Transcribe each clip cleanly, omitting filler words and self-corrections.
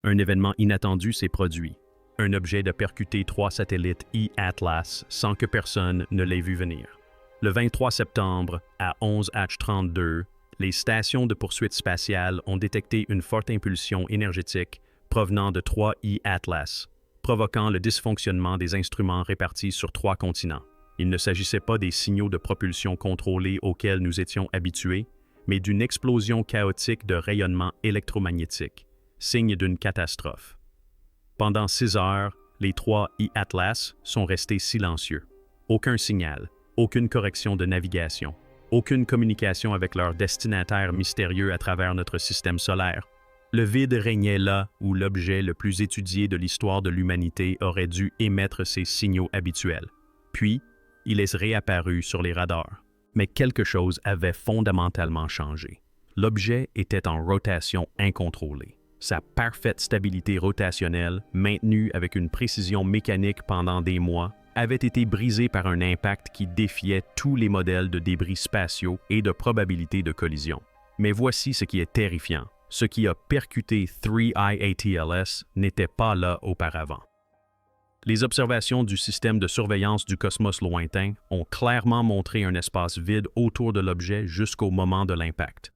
Un événement inattendu s'est produit. Un objet a percuté 3 satellites E-Atlas sans que personne ne l'ait vu venir. Le 23 septembre, à 11h32, les stations de poursuite spatiale ont détecté une forte impulsion énergétique provenant de 3 E-Atlas, provoquant le dysfonctionnement des instruments répartis sur 3 continents. Il ne s'agissait pas des signaux de propulsion contrôlés auxquels nous étions habitués, mais d'une explosion chaotique de rayonnement électromagnétique, signe d'une catastrophe. Pendant 6 heures, les 3 E-Atlas sont restés silencieux. Aucun signal, aucune correction de navigation, aucune communication avec leur destinataire mystérieux à travers notre système solaire. Le vide régnait là où l'objet le plus étudié de l'histoire de l'humanité aurait dû émettre ses signaux habituels. Puis, il est réapparu sur les radars. Mais quelque chose avait fondamentalement changé. L'objet était en rotation incontrôlée. Sa parfaite stabilité rotationnelle, maintenue avec une précision mécanique pendant des mois, avait été brisée par un impact qui défiait tous les modèles de débris spatiaux et de probabilité de collision. Mais voici ce qui est terrifiant. Ce qui a percuté 3I-ATLS n'était pas là auparavant. Les observations du système de surveillance du cosmos lointain ont clairement montré un espace vide autour de l'objet jusqu'au moment de l'impact.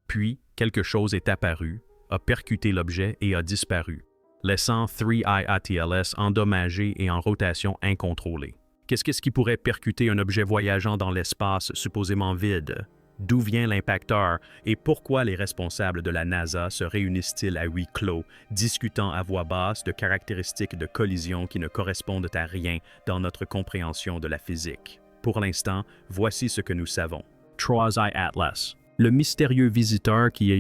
Puis, quelque chose est apparu, a percuté l'objet et a disparu, laissant 3I-ATLS endommagé et en rotation incontrôlée. Qu'est-ce qui pourrait percuter un objet voyageant dans l'espace supposément vide? D'où vient l'impacteur et pourquoi les responsables de la NASA se réunissent-ils à huis clos, discutant à voix basse de caractéristiques de collision qui ne correspondent à rien dans notre compréhension de la physique? Pour l'instant, voici ce que nous savons. 3I-Atlas, le mystérieux visiteur qui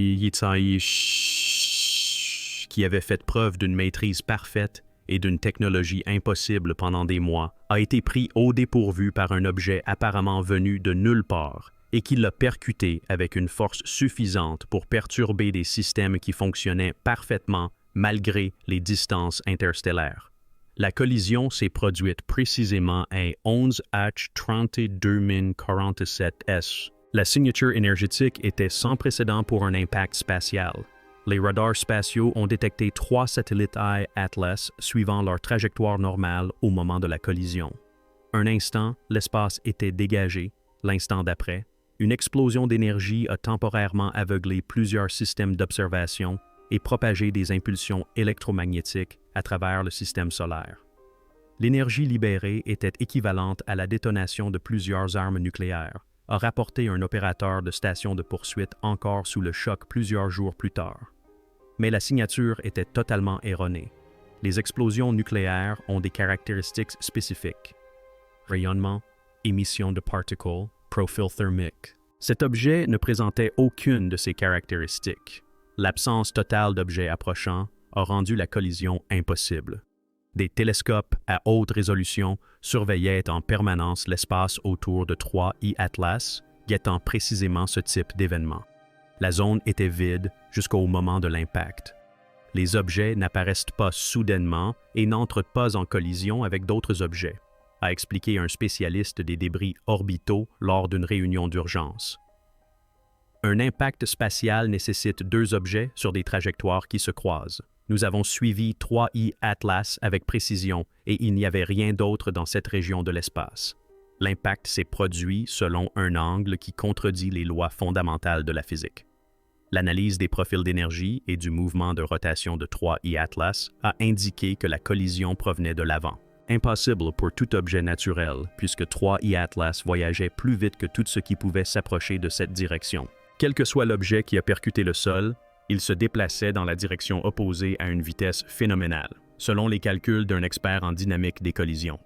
avait fait preuve d'une maîtrise parfaite et d'une technologie impossible pendant des mois, a été pris au dépourvu par un objet apparemment venu de nulle part et qui l'a percuté avec une force suffisante pour perturber des systèmes qui fonctionnaient parfaitement malgré les distances interstellaires. La collision s'est produite précisément à 11h3247s. La signature énergétique était sans précédent pour un impact spatial. Les radars spatiaux ont détecté 3 satellites I-Atlas suivant leur trajectoire normale au moment de la collision. Un instant, l'espace était dégagé. L'instant d'après, une explosion d'énergie a temporairement aveuglé plusieurs systèmes d'observation et propagé des impulsions électromagnétiques à travers le système solaire. L'énergie libérée était équivalente à la détonation de plusieurs armes nucléaires, a rapporté un opérateur de station de poursuite encore sous le choc plusieurs jours plus tard. Mais la signature était totalement erronée. Les explosions nucléaires ont des caractéristiques spécifiques. Rayonnement, émission de particules, profil thermique. Cet objet ne présentait aucune de ces caractéristiques. L'absence totale d'objets approchants a rendu la collision impossible. Des télescopes à haute résolution surveillaient en permanence l'espace autour de 3 E-Atlas, guettant précisément ce type d'événement. La zone était vide jusqu'au moment de l'impact. Les objets n'apparaissent pas soudainement et n'entrent pas en collision avec d'autres objets, a expliqué un spécialiste des débris orbitaux lors d'une réunion d'urgence. Un impact spatial nécessite 2 objets sur des trajectoires qui se croisent. Nous avons suivi 3 E-Atlas avec précision et il n'y avait rien d'autre dans cette région de l'espace. L'impact s'est produit selon un angle qui contredit les lois fondamentales de la physique. L'analyse des profils d'énergie et du mouvement de rotation de 3 E-Atlas a indiqué que la collision provenait de l'avant. Impossible pour tout objet naturel, puisque 3 E-Atlas voyageait plus vite que tout ce qui pouvait s'approcher de cette direction. Quel que soit l'objet qui a percuté le sol, il se déplaçait dans la direction opposée à une vitesse phénoménale, selon les calculs d'un expert en dynamique des collisions.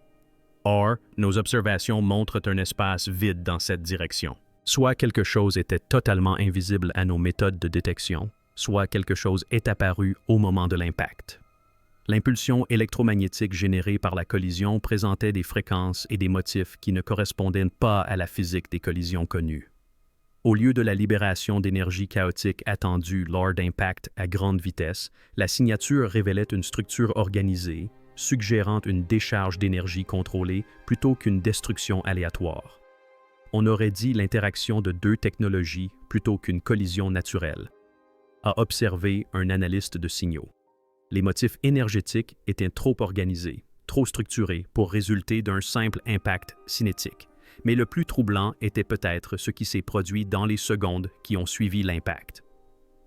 Or, nos observations montrent un espace vide dans cette direction. Soit quelque chose était totalement invisible à nos méthodes de détection, soit quelque chose est apparu au moment de l'impact. L'impulsion électromagnétique générée par la collision présentait des fréquences et des motifs qui ne correspondaient pas à la physique des collisions connues. Au lieu de la libération d'énergie chaotique attendue lors d'impacts à grande vitesse, la signature révélait une structure organisée, suggérant une décharge d'énergie contrôlée plutôt qu'une destruction aléatoire. On aurait dit l'interaction de 2 technologies plutôt qu'une collision naturelle, a observé un analyste de signaux. Les motifs énergétiques étaient trop organisés, trop structurés pour résulter d'un simple impact cinétique. Mais le plus troublant était peut-être ce qui s'est produit dans les secondes qui ont suivi l'impact.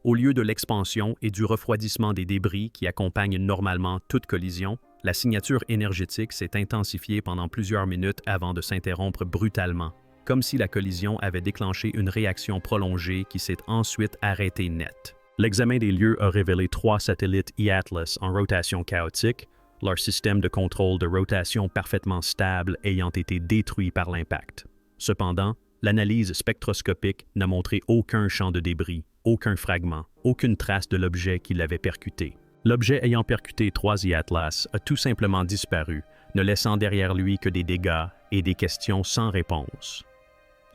Au lieu de l'expansion et du refroidissement des débris qui accompagnent normalement toute collision, la signature énergétique s'est intensifiée pendant plusieurs minutes avant de s'interrompre brutalement, comme si la collision avait déclenché une réaction prolongée qui s'est ensuite arrêtée net. L'examen des lieux a révélé 3 satellites e-Atlas en rotation chaotique, leur système de contrôle de rotation parfaitement stable ayant été détruit par l'impact. Cependant, l'analyse spectroscopique n'a montré aucun champ de débris, aucun fragment, aucune trace de l'objet qui l'avait percuté. L'objet ayant percuté 3 e-Atlas a tout simplement disparu, ne laissant derrière lui que des dégâts et des questions sans réponse.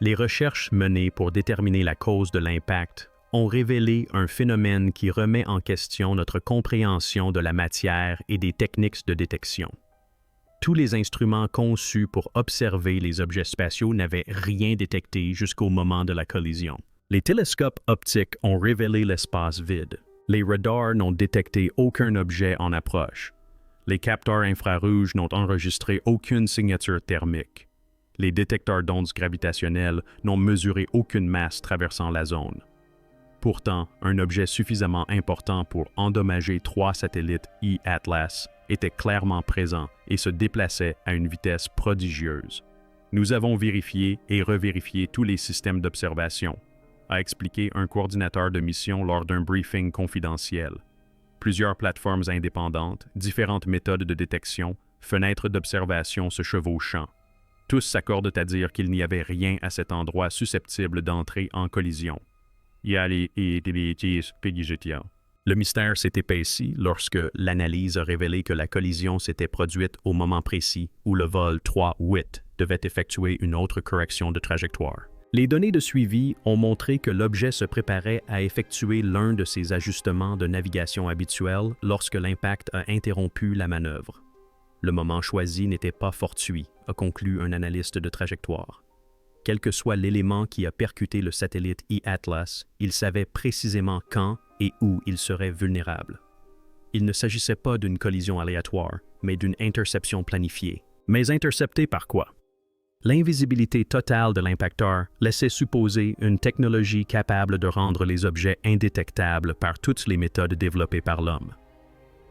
Les recherches menées pour déterminer la cause de l'impact ont révélé un phénomène qui remet en question notre compréhension de la matière et des techniques de détection. Tous les instruments conçus pour observer les objets spatiaux n'avaient rien détecté jusqu'au moment de la collision. Les télescopes optiques ont révélé l'espace vide. Les radars n'ont détecté aucun objet en approche. Les capteurs infrarouges n'ont enregistré aucune signature thermique. Les détecteurs d'ondes gravitationnelles n'ont mesuré aucune masse traversant la zone. Pourtant, un objet suffisamment important pour endommager 3 satellites e-Atlas était clairement présent et se déplaçait à une vitesse prodigieuse. Nous avons vérifié et revérifié tous les systèmes d'observation, a expliqué un coordinateur de mission lors d'un briefing confidentiel. Plusieurs plateformes indépendantes, différentes méthodes de détection, fenêtres d'observation se chevauchant. Tous s'accordent à dire qu'il n'y avait rien à cet endroit susceptible d'entrer en collision. Le mystère s'est épaissi lorsque l'analyse a révélé que la collision s'était produite au moment précis où le vol 3-8 devait effectuer une autre correction de trajectoire. Les données de suivi ont montré que l'objet se préparait à effectuer l'un de ses ajustements de navigation habituels lorsque l'impact a interrompu la manœuvre. Le moment choisi n'était pas fortuit, a conclu un analyste de trajectoire. Quel que soit l'élément qui a percuté le satellite e-Atlas, il savait précisément quand et où il serait vulnérable. Il ne s'agissait pas d'une collision aléatoire, mais d'une interception planifiée. Mais interceptée par quoi? L'invisibilité totale de l'impacteur laissait supposer une technologie capable de rendre les objets indétectables par toutes les méthodes développées par l'homme.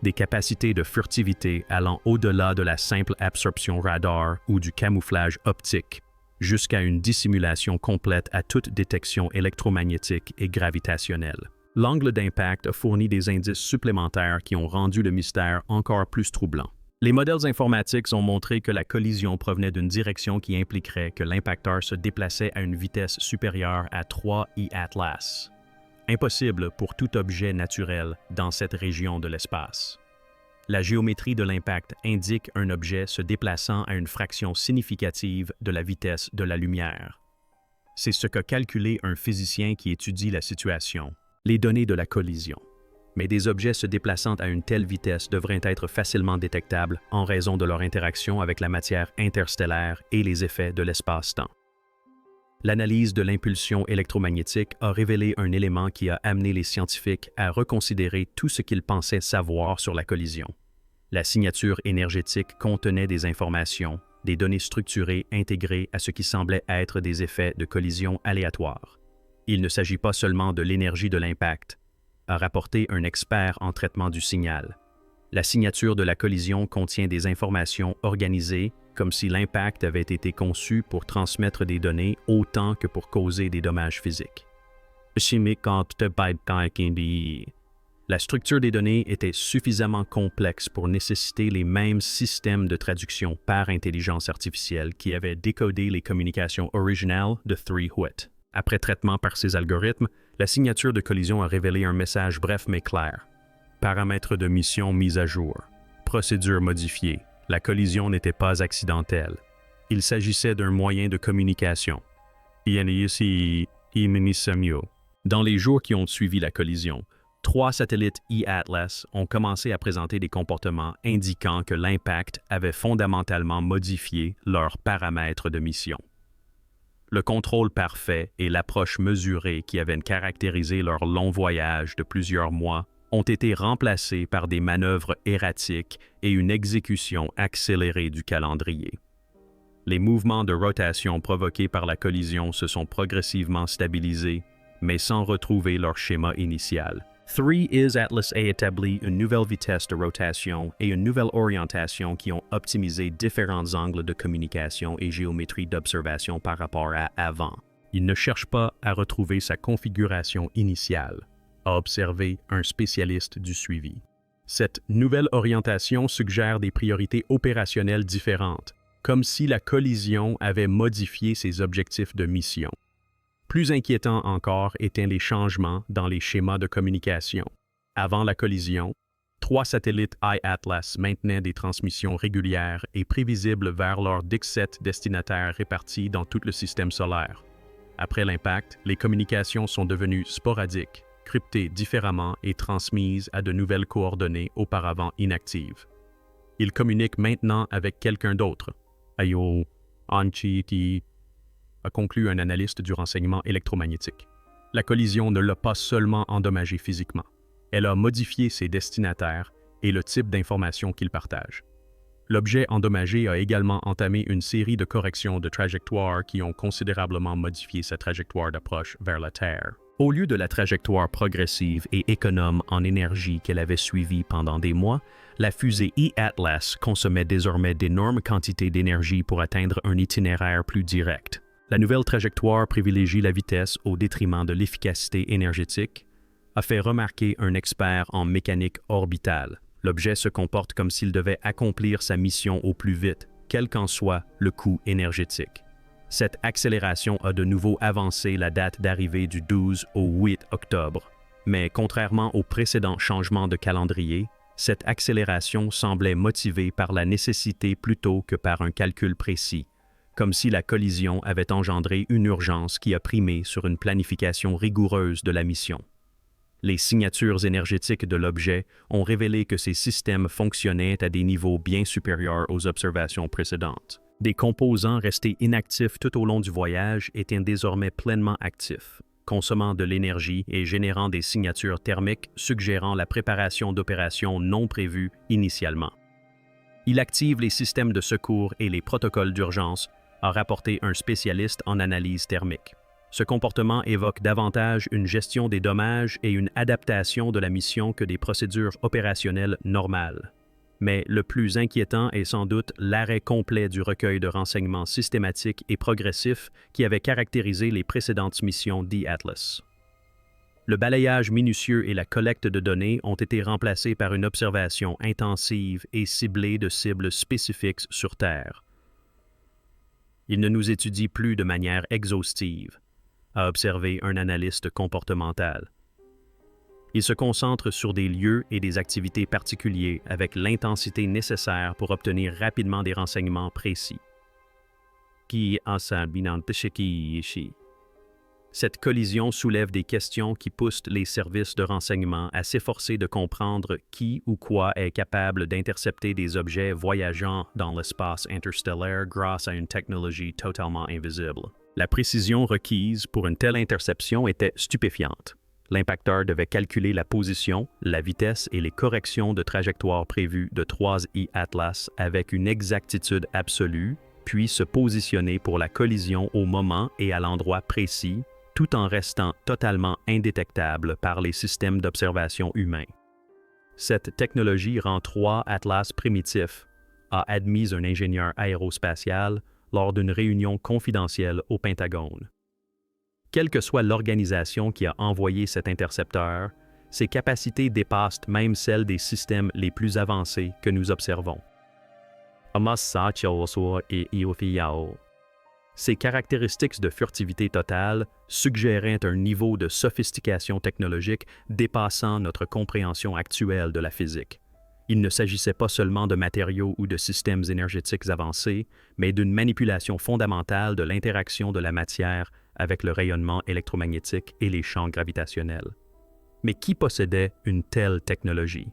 Des capacités de furtivité allant au-delà de la simple absorption radar ou du camouflage optique, jusqu'à une dissimulation complète à toute détection électromagnétique et gravitationnelle. L'angle d'impact a fourni des indices supplémentaires qui ont rendu le mystère encore plus troublant. Les modèles informatiques ont montré que la collision provenait d'une direction qui impliquerait que l'impacteur se déplaçait à une vitesse supérieure à 3 e-Atlas. Impossible pour tout objet naturel dans cette région de l'espace. La géométrie de l'impact indique un objet se déplaçant à une fraction significative de la vitesse de la lumière. C'est ce qu'a calculé un physicien qui étudie la situation, les données de la collision. Mais des objets se déplaçant à une telle vitesse devraient être facilement détectables en raison de leur interaction avec la matière interstellaire et les effets de l'espace-temps. L'analyse de l'impulsion électromagnétique a révélé un élément qui a amené les scientifiques à reconsidérer tout ce qu'ils pensaient savoir sur la collision. La signature énergétique contenait des informations, des données structurées intégrées à ce qui semblait être des effets de collision aléatoires. Il ne s'agit pas seulement de l'énergie de l'impact, a rapporté un expert en traitement du signal. La signature de la collision contient des informations organisées comme si l'impact avait été conçu pour transmettre des données autant que pour causer des dommages physiques. La structure des données était suffisamment complexe pour nécessiter les mêmes systèmes de traduction par intelligence artificielle qui avaient décodé les communications originales de 3-8. Après traitement par ces algorithmes, la signature de collision a révélé un message bref mais clair. Paramètres de mission mis à jour. Procédure modifiée. La collision n'était pas accidentelle. Il s'agissait d'un moyen de communication. Dans les jours qui ont suivi la collision, 3 satellites e-Atlas ont commencé à présenter des comportements indiquant que l'impact avait fondamentalement modifié leurs paramètres de mission. Le contrôle parfait et l'approche mesurée qui avaient caractérisé leur long voyage de plusieurs mois ont été remplacés par des manœuvres erratiques et une exécution accélérée du calendrier. Les mouvements de rotation provoqués par la collision se sont progressivement stabilisés, mais sans retrouver leur schéma initial. 3 Atlas a établi une nouvelle vitesse de rotation et une nouvelle orientation qui ont optimisé différents angles de communication et géométrie d'observation par rapport à avant. Il ne cherche pas à retrouver sa configuration initiale, a observé un spécialiste du suivi. Cette nouvelle orientation suggère des priorités opérationnelles différentes, comme si la collision avait modifié ses objectifs de mission. Plus inquiétant encore étaient les changements dans les schémas de communication. Avant la collision, 3 satellites iAtlas maintenaient des transmissions régulières et prévisibles vers leurs 17 destinataires répartis dans tout le système solaire. Après l'impact, les communications sont devenues sporadiques, cryptées différemment et transmises à de nouvelles coordonnées auparavant inactives. Ils communiquent maintenant avec quelqu'un d'autre. Ayo Anchiti a conclu un analyste du renseignement électromagnétique. La collision ne l'a pas seulement endommagé physiquement, elle a modifié ses destinataires et le type d'informations qu'ils partagent. L'objet endommagé a également entamé une série de corrections de trajectoire qui ont considérablement modifié sa trajectoire d'approche vers la Terre. Au lieu de la trajectoire progressive et économe en énergie qu'elle avait suivie pendant des mois, la fusée eAtlas consommait désormais d'énormes quantités d'énergie pour atteindre un itinéraire plus direct. La nouvelle trajectoire privilégie la vitesse au détriment de l'efficacité énergétique, a fait remarquer un expert en mécanique orbitale. L'objet se comporte comme s'il devait accomplir sa mission au plus vite, quel qu'en soit le coût énergétique. Cette accélération a de nouveau avancé la date d'arrivée du 12 au 8 octobre, mais contrairement au précédent changement de calendrier, cette accélération semblait motivée par la nécessité plutôt que par un calcul précis, comme si la collision avait engendré une urgence qui a primé sur une planification rigoureuse de la mission. Les signatures énergétiques de l'objet ont révélé que ces systèmes fonctionnaient à des niveaux bien supérieurs aux observations précédentes. Des composants restés inactifs tout au long du voyage étaient désormais pleinement actifs, consommant de l'énergie et générant des signatures thermiques suggérant la préparation d'opérations non prévues initialement. Il active les systèmes de secours et les protocoles d'urgence, a rapporté un spécialiste en analyse thermique. Ce comportement évoque davantage une gestion des dommages et une adaptation de la mission que des procédures opérationnelles normales. Mais le plus inquiétant est sans doute l'arrêt complet du recueil de renseignements systématiques et progressifs qui avait caractérisé les précédentes missions d'eAtlas. Le balayage minutieux et la collecte de données ont été remplacés par une observation intensive et ciblée de cibles spécifiques sur Terre. Il ne nous étudie plus de manière exhaustive, a observé un analyste comportemental. Il se concentre sur des lieux et des activités particuliers avec l'intensité nécessaire pour obtenir rapidement des renseignements précis. Cette collision soulève des questions qui poussent les services de renseignement à s'efforcer de comprendre qui ou quoi est capable d'intercepter des objets voyageant dans l'espace interstellaire grâce à une technologie totalement invisible. La précision requise pour une telle interception était stupéfiante. L'impacteur devait calculer la position, la vitesse et les corrections de trajectoire prévues de 3 eAtlas avec une exactitude absolue, puis se positionner pour la collision au moment et à l'endroit précis, tout en restant totalement indétectable par les systèmes d'observation humains. Cette technologie rend 3 Atlas primitifs, a admis un ingénieur aérospatial lors d'une réunion confidentielle au Pentagone. Quelle que soit l'organisation qui a envoyé cet intercepteur, ses capacités dépassent même celles des systèmes les plus avancés que nous observons. Ces caractéristiques de furtivité totale suggéraient un niveau de sophistication technologique dépassant notre compréhension actuelle de la physique. Il ne s'agissait pas seulement de matériaux ou de systèmes énergétiques avancés, mais d'une manipulation fondamentale de l'interaction de la matière avec le rayonnement électromagnétique et les champs gravitationnels. Mais qui possédait une telle technologie?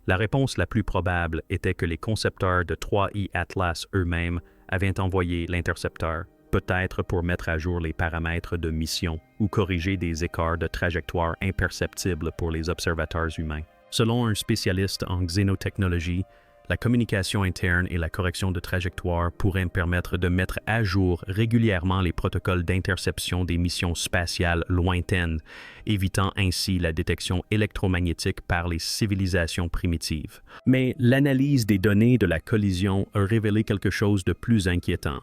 La réponse la plus probable était que les concepteurs de 3i Atlas eux-mêmes avaient envoyé l'intercepteur, peut-être pour mettre à jour les paramètres de mission ou corriger des écarts de trajectoire imperceptibles pour les observateurs humains. Selon un spécialiste en xénotechnologie, la communication interne et la correction de trajectoire pourraient permettre de mettre à jour régulièrement les protocoles d'interception des missions spatiales lointaines, évitant ainsi la détection électromagnétique par les civilisations primitives. Mais l'analyse des données de la collision a révélé quelque chose de plus inquiétant.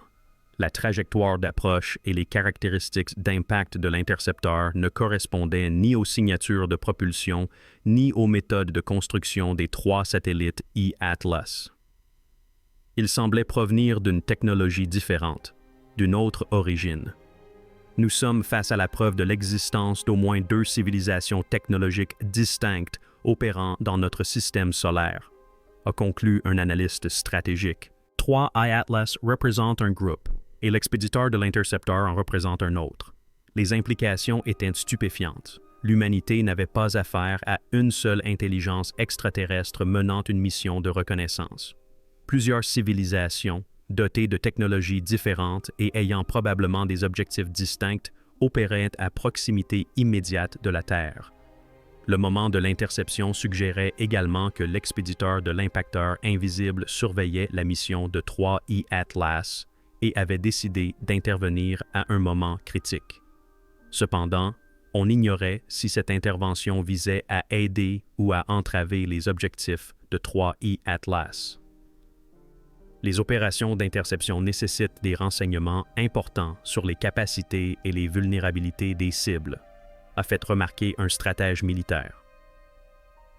La trajectoire d'approche et les caractéristiques d'impact de l'intercepteur ne correspondaient ni aux signatures de propulsion, ni aux méthodes de construction des 3 satellites E-Atlas. Ils semblaient provenir d'une technologie différente, d'une autre origine. Nous sommes face à la preuve de l'existence d'au moins 2 civilisations technologiques distinctes opérant dans notre système solaire, a conclu un analyste stratégique. 3 E-Atlas représentent un groupe, et l'expéditeur de l'intercepteur en représente un autre. Les implications étaient stupéfiantes. L'humanité n'avait pas affaire à une seule intelligence extraterrestre menant une mission de reconnaissance. Plusieurs civilisations, dotées de technologies différentes et ayant probablement des objectifs distincts, opéraient à proximité immédiate de la Terre. Le moment de l'interception suggérait également que l'expéditeur de l'impacteur invisible surveillait la mission de 3 E-Atlas et avait décidé d'intervenir à un moment critique. Cependant, on ignorait si cette intervention visait à aider ou à entraver les objectifs de 3 E-Atlas. Les opérations d'interception nécessitent des renseignements importants sur les capacités et les vulnérabilités des cibles, a fait remarquer un stratège militaire.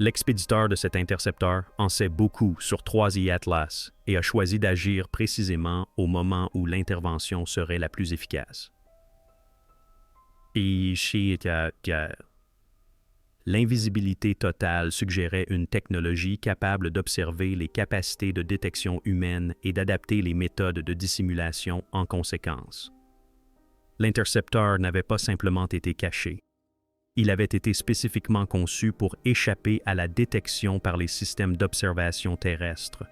L'expéditeur de cet intercepteur en sait beaucoup sur 3 E-Atlas et a choisi d'agir précisément au moment où l'intervention serait la plus efficace. L'invisibilité totale suggérait une technologie capable d'observer les capacités de détection humaines et d'adapter les méthodes de dissimulation en conséquence. L'intercepteur n'avait pas simplement été caché. Il avait été spécifiquement conçu pour échapper à la détection par les systèmes d'observation terrestre.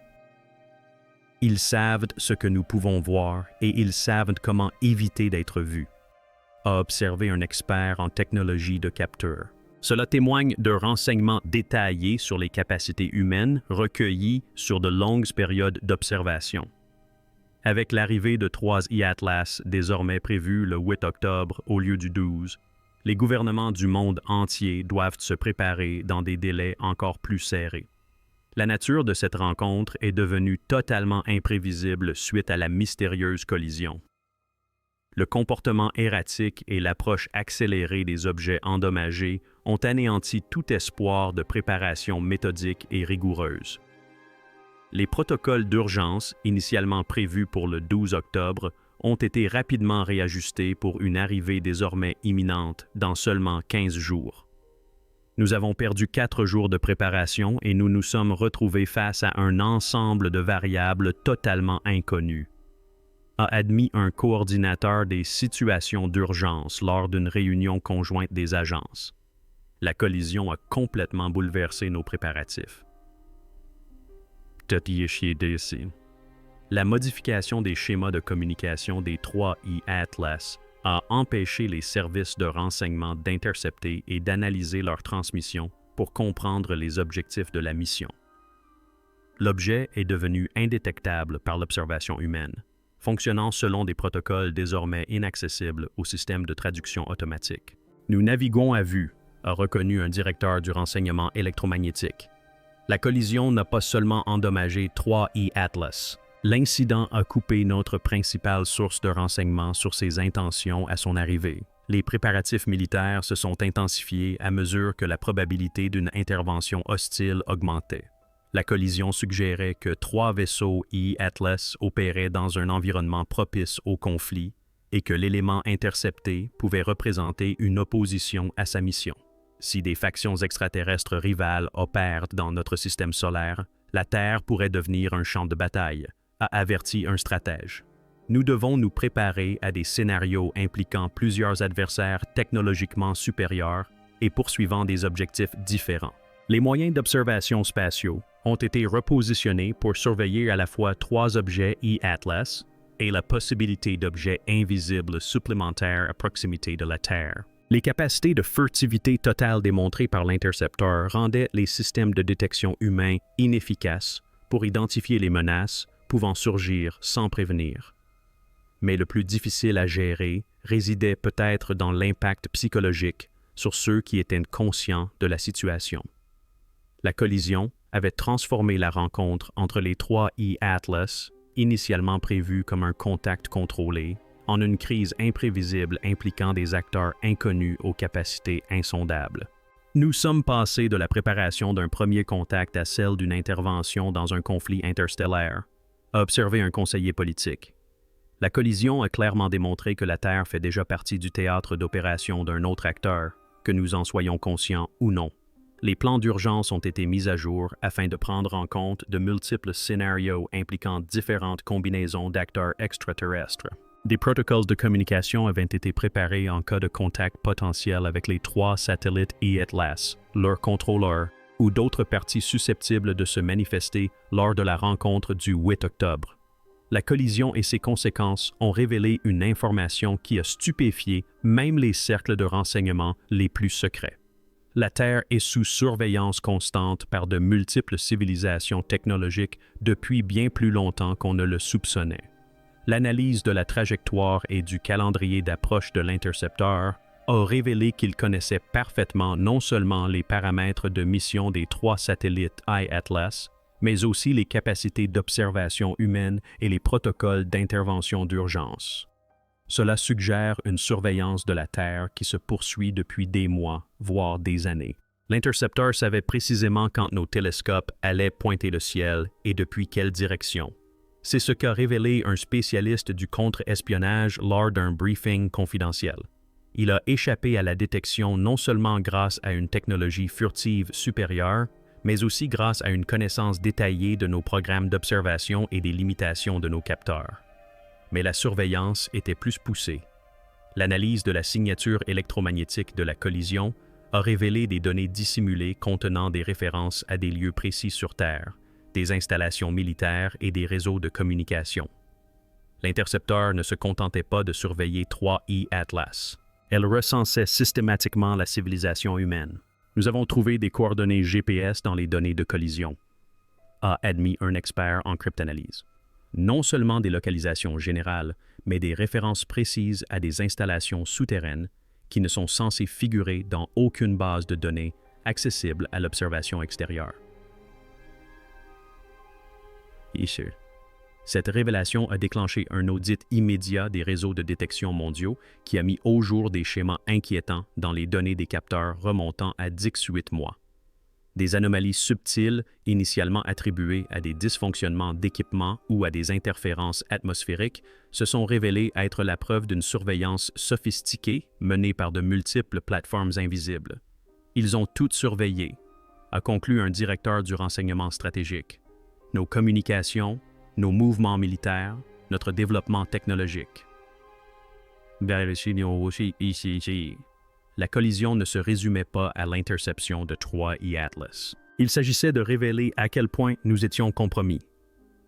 Ils savent ce que nous pouvons voir et ils savent comment éviter d'être vus, a observé un expert en technologie de capteur. Cela témoigne de renseignements détaillés sur les capacités humaines recueillis sur de longues périodes d'observation. Avec l'arrivée de 3 E-Atlas, désormais prévue le 8 octobre au lieu du 12, les gouvernements du monde entier doivent se préparer dans des délais encore plus serrés. La nature de cette rencontre est devenue totalement imprévisible suite à la mystérieuse collision. Le comportement erratique et l'approche accélérée des objets endommagés ont anéanti tout espoir de préparation méthodique et rigoureuse. Les protocoles d'urgence, initialement prévus pour le 12 octobre, ont été rapidement réajustés pour une arrivée désormais imminente dans seulement 15 jours. Nous avons perdu 4 jours de préparation et nous nous sommes retrouvés face à un ensemble de variables totalement inconnues, a admis un coordinateur des situations d'urgence lors d'une réunion conjointe des agences. La collision a complètement bouleversé nos préparatifs. La modification des schémas de communication des 3 E-Atlas a empêché les services de renseignement d'intercepter et d'analyser leur transmission pour comprendre les objectifs de la mission. L'objet est devenu indétectable par l'observation humaine, fonctionnant selon des protocoles désormais inaccessibles au système de traduction automatique. Nous naviguons à vue, a reconnu un directeur du renseignement électromagnétique. La collision n'a pas seulement endommagé 3 E-Atlas. L'incident a coupé notre principale source de renseignement sur ses intentions à son arrivée. Les préparatifs militaires se sont intensifiés à mesure que la probabilité d'une intervention hostile augmentait. La collision suggérait que 3 vaisseaux E-Atlas opéraient dans un environnement propice au conflit et que l'élément intercepté pouvait représenter une opposition à sa mission. Si des factions extraterrestres rivales opèrent dans notre système solaire, la Terre pourrait devenir un champ de bataille, a averti un stratège. Nous devons nous préparer à des scénarios impliquant plusieurs adversaires technologiquement supérieurs et poursuivant des objectifs différents. Les moyens d'observation spatiaux ont été repositionnés pour surveiller à la fois 3 objets E-Atlas et la possibilité d'objets invisibles supplémentaires à proximité de la Terre. Les capacités de furtivité totale démontrées par l'intercepteur rendaient les systèmes de détection humains inefficaces pour identifier les menaces pouvant surgir sans prévenir. Mais le plus difficile à gérer résidait peut-être dans l'impact psychologique sur ceux qui étaient conscients de la situation. La collision avait transformé la rencontre entre les 3I Atlas, initialement prévue comme un contact contrôlé, en une crise imprévisible impliquant des acteurs inconnus aux capacités insondables. Nous sommes passés de la préparation d'un premier contact à celle d'une intervention dans un conflit interstellaire, a observé un conseiller politique. La collision a clairement démontré que la Terre fait déjà partie du théâtre d'opération d'un autre acteur, que nous en soyons conscients ou non. Les plans d'urgence ont été mis à jour afin de prendre en compte de multiples scénarios impliquant différentes combinaisons d'acteurs extraterrestres. Des protocoles de communication avaient été préparés en cas de contact potentiel avec les 3 satellites E-Atlas, leurs contrôleurs, ou d'autres parties susceptibles de se manifester lors de la rencontre du 8 octobre. La collision et ses conséquences ont révélé une information qui a stupéfié même les cercles de renseignement les plus secrets. La Terre est sous surveillance constante par de multiples civilisations technologiques depuis bien plus longtemps qu'on ne le soupçonnait. L'analyse de la trajectoire et du calendrier d'approche de l'intercepteur a révélé qu'il connaissait parfaitement non seulement les paramètres de mission des 3 satellites I-Atlas, mais aussi les capacités d'observation humaine et les protocoles d'intervention d'urgence. Cela suggère une surveillance de la Terre qui se poursuit depuis des mois, voire des années. L'intercepteur savait précisément quand nos télescopes allaient pointer le ciel et depuis quelle direction. C'est ce qu'a révélé un spécialiste du contre-espionnage lors d'un briefing confidentiel. Il a échappé à la détection non seulement grâce à une technologie furtive supérieure, mais aussi grâce à une connaissance détaillée de nos programmes d'observation et des limitations de nos capteurs. Mais la surveillance était plus poussée. L'analyse de la signature électromagnétique de la collision a révélé des données dissimulées contenant des références à des lieux précis sur Terre, des installations militaires et des réseaux de communication. L'intercepteur ne se contentait pas de surveiller 3I Atlas. Elle recensait systématiquement la civilisation humaine. Nous avons trouvé des coordonnées GPS dans les données de collision, a admis un expert en cryptanalyse. Non seulement des localisations générales, mais des références précises à des installations souterraines qui ne sont censées figurer dans aucune base de données accessible à l'observation extérieure. Cette révélation a déclenché un audit immédiat des réseaux de détection mondiaux qui a mis au jour des schémas inquiétants dans les données des capteurs remontant à 18 mois. Des anomalies subtiles, initialement attribuées à des dysfonctionnements d'équipement ou à des interférences atmosphériques, se sont révélées être la preuve d'une surveillance sophistiquée menée par de multiples plateformes invisibles. Ils ont toutes surveillé, a conclu un directeur du renseignement stratégique. Nos communications, nos mouvements militaires, notre développement technologique. La collision ne se résumait pas à l'interception de 3I Atlas. Il s'agissait de révéler à quel point nous étions compromis.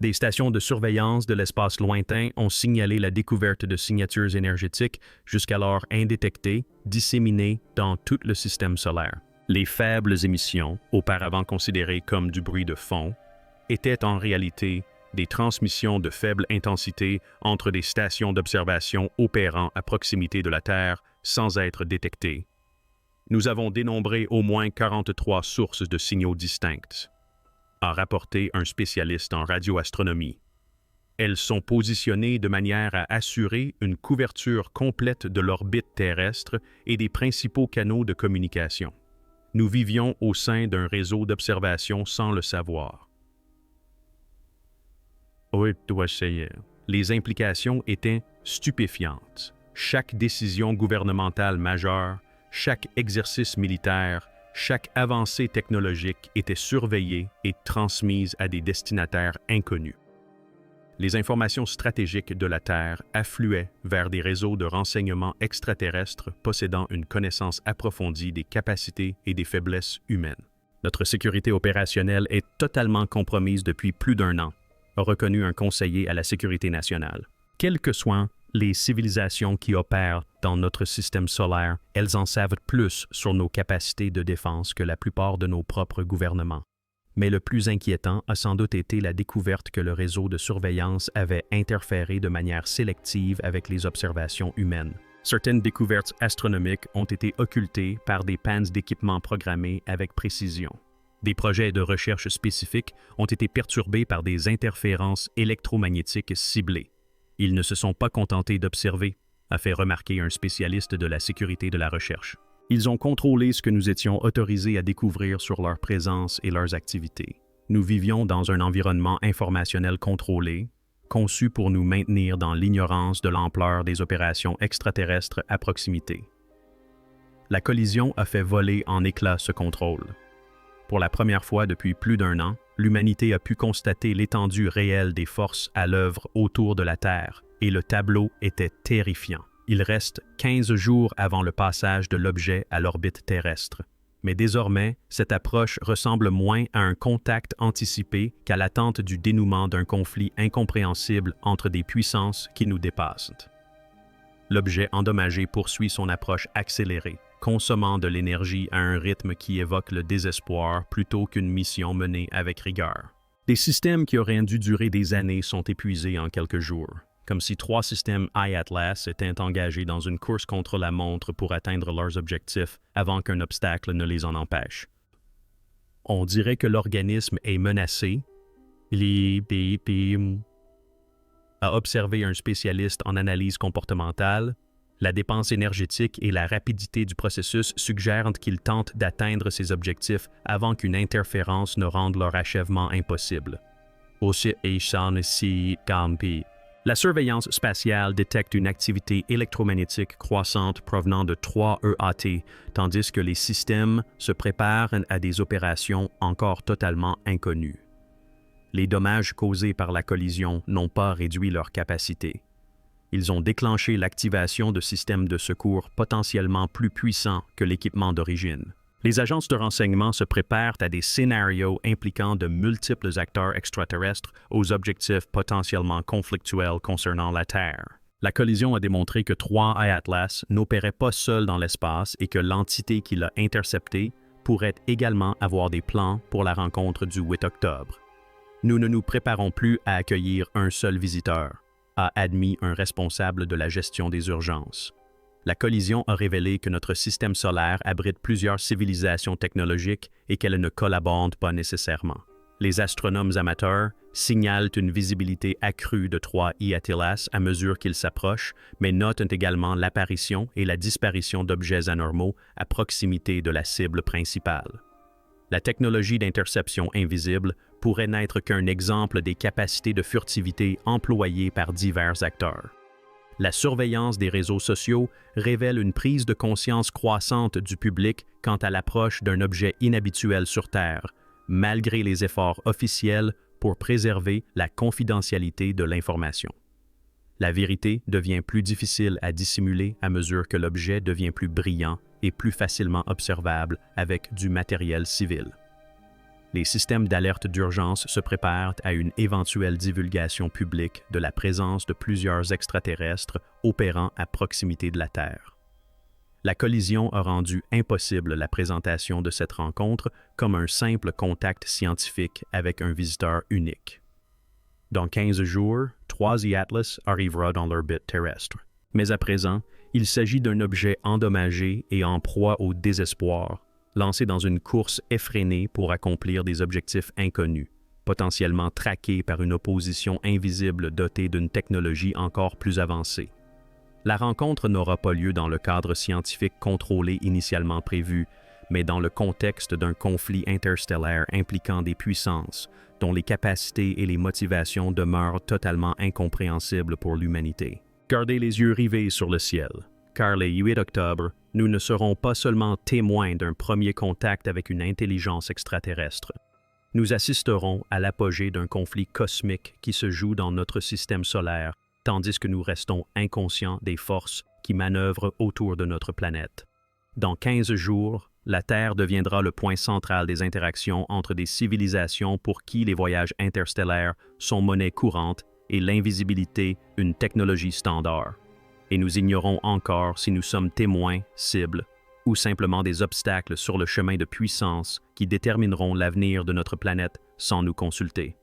Des stations de surveillance de l'espace lointain ont signalé la découverte de signatures énergétiques jusqu'alors indétectées, disséminées dans tout le système solaire. Les faibles émissions, auparavant considérées comme du bruit de fond, étaient en réalité des transmissions de faible intensité entre des stations d'observation opérant à proximité de la Terre sans être détectées. Nous avons dénombré au moins 43 sources de signaux distinctes, a rapporté un spécialiste en radioastronomie. Elles sont positionnées de manière à assurer une couverture complète de l'orbite terrestre et des principaux canaux de communication. Nous vivions au sein d'un réseau d'observation sans le savoir. Les implications étaient stupéfiantes. Chaque décision gouvernementale majeure, chaque exercice militaire, chaque avancée technologique était surveillée et transmise à des destinataires inconnus. Les informations stratégiques de la Terre affluaient vers des réseaux de renseignement extraterrestres possédant une connaissance approfondie des capacités et des faiblesses humaines. Notre sécurité opérationnelle est totalement compromise depuis plus d'1 an, a reconnu un conseiller à la sécurité nationale. Quelles que soient les civilisations qui opèrent dans notre système solaire, elles en savent plus sur nos capacités de défense que la plupart de nos propres gouvernements. Mais le plus inquiétant a sans doute été la découverte que le réseau de surveillance avait interféré de manière sélective avec les observations humaines. Certaines découvertes astronomiques ont été occultées par des pannes d'équipements programmés avec précision. Des projets de recherche spécifiques ont été perturbés par des interférences électromagnétiques ciblées. Ils ne se sont pas contentés d'observer, a fait remarquer un spécialiste de la sécurité de la recherche. Ils ont contrôlé ce que nous étions autorisés à découvrir sur leur présence et leurs activités. Nous vivions dans un environnement informationnel contrôlé, conçu pour nous maintenir dans l'ignorance de l'ampleur des opérations extraterrestres à proximité. La collision a fait voler en éclats ce contrôle. Pour la première fois depuis plus d'1 an, l'humanité a pu constater l'étendue réelle des forces à l'œuvre autour de la Terre, et le tableau était terrifiant. Il reste 15 jours avant le passage de l'objet à l'orbite terrestre. Mais désormais, cette approche ressemble moins à un contact anticipé qu'à l'attente du dénouement d'un conflit incompréhensible entre des puissances qui nous dépassent. L'objet endommagé poursuit son approche accélérée, consommant de l'énergie à un rythme qui évoque le désespoir plutôt qu'une mission menée avec rigueur. Des systèmes qui auraient dû durer des années sont épuisés en quelques jours, comme si 3 systèmes iAtlas étaient engagés dans une course contre la montre pour atteindre leurs objectifs avant qu'un obstacle ne les en empêche. On dirait que l'organisme est menacé, a observé un spécialiste en analyse comportementale. La dépense énergétique et la rapidité du processus suggèrent qu'il tente d'atteindre ses objectifs avant qu'une interférence ne rende leur achèvement impossible. La surveillance spatiale détecte une activité électromagnétique croissante provenant de 3 EAT, tandis que les systèmes se préparent à des opérations encore totalement inconnues. Les dommages causés par la collision n'ont pas réduit leur capacité. Ils ont déclenché l'activation de systèmes de secours potentiellement plus puissants que l'équipement d'origine. Les agences de renseignement se préparent à des scénarios impliquant de multiples acteurs extraterrestres aux objectifs potentiellement conflictuels concernant la Terre. La collision a démontré que 3 iAtlas n'opérait pas seul dans l'espace et que l'entité qui l'a intercepté pourrait également avoir des plans pour la rencontre du 8 octobre. Nous ne nous préparons plus à accueillir un seul visiteur, a admis un responsable de la gestion des urgences. La collision a révélé que notre système solaire abrite plusieurs civilisations technologiques et qu'elles ne collaborent pas nécessairement. Les astronomes amateurs signalent une visibilité accrue de 3 iAtlas à mesure qu'ils s'approchent, mais notent également l'apparition et la disparition d'objets anormaux à proximité de la cible principale. La technologie d'interception invisible pourrait n'être qu'un exemple des capacités de furtivité employées par divers acteurs. La surveillance des réseaux sociaux révèle une prise de conscience croissante du public quant à l'approche d'un objet inhabituel sur Terre, malgré les efforts officiels pour préserver la confidentialité de l'information. La vérité devient plus difficile à dissimuler à mesure que l'objet devient plus brillant et plus facilement observable avec du matériel civil. Les systèmes d'alerte d'urgence se préparent à une éventuelle divulgation publique de la présence de plusieurs extraterrestres opérant à proximité de la Terre. La collision a rendu impossible la présentation de cette rencontre comme un simple contact scientifique avec un visiteur unique. Dans 15 jours, 3 iAtlas arrivera dans l'orbite terrestre. Mais à présent, il s'agit d'un objet endommagé et en proie au désespoir, lancé dans une course effrénée pour accomplir des objectifs inconnus, potentiellement traqués par une opposition invisible dotée d'une technologie encore plus avancée. La rencontre n'aura pas lieu dans le cadre scientifique contrôlé initialement prévu, mais dans le contexte d'un conflit interstellaire impliquant des puissances dont les capacités et les motivations demeurent totalement incompréhensibles pour l'humanité. Gardez les yeux rivés sur le ciel, car le 8 octobre, nous ne serons pas seulement témoins d'un premier contact avec une intelligence extraterrestre. Nous assisterons à l'apogée d'un conflit cosmique qui se joue dans notre système solaire, tandis que nous restons inconscients des forces qui manœuvrent autour de notre planète. Dans 15 jours, la Terre deviendra le point central des interactions entre des civilisations pour qui les voyages interstellaires sont monnaie courante et l'invisibilité une technologie standard. et nous ignorons encore si nous sommes témoins, cibles, ou simplement des obstacles sur le chemin de puissance qui détermineront l'avenir de notre planète sans nous consulter.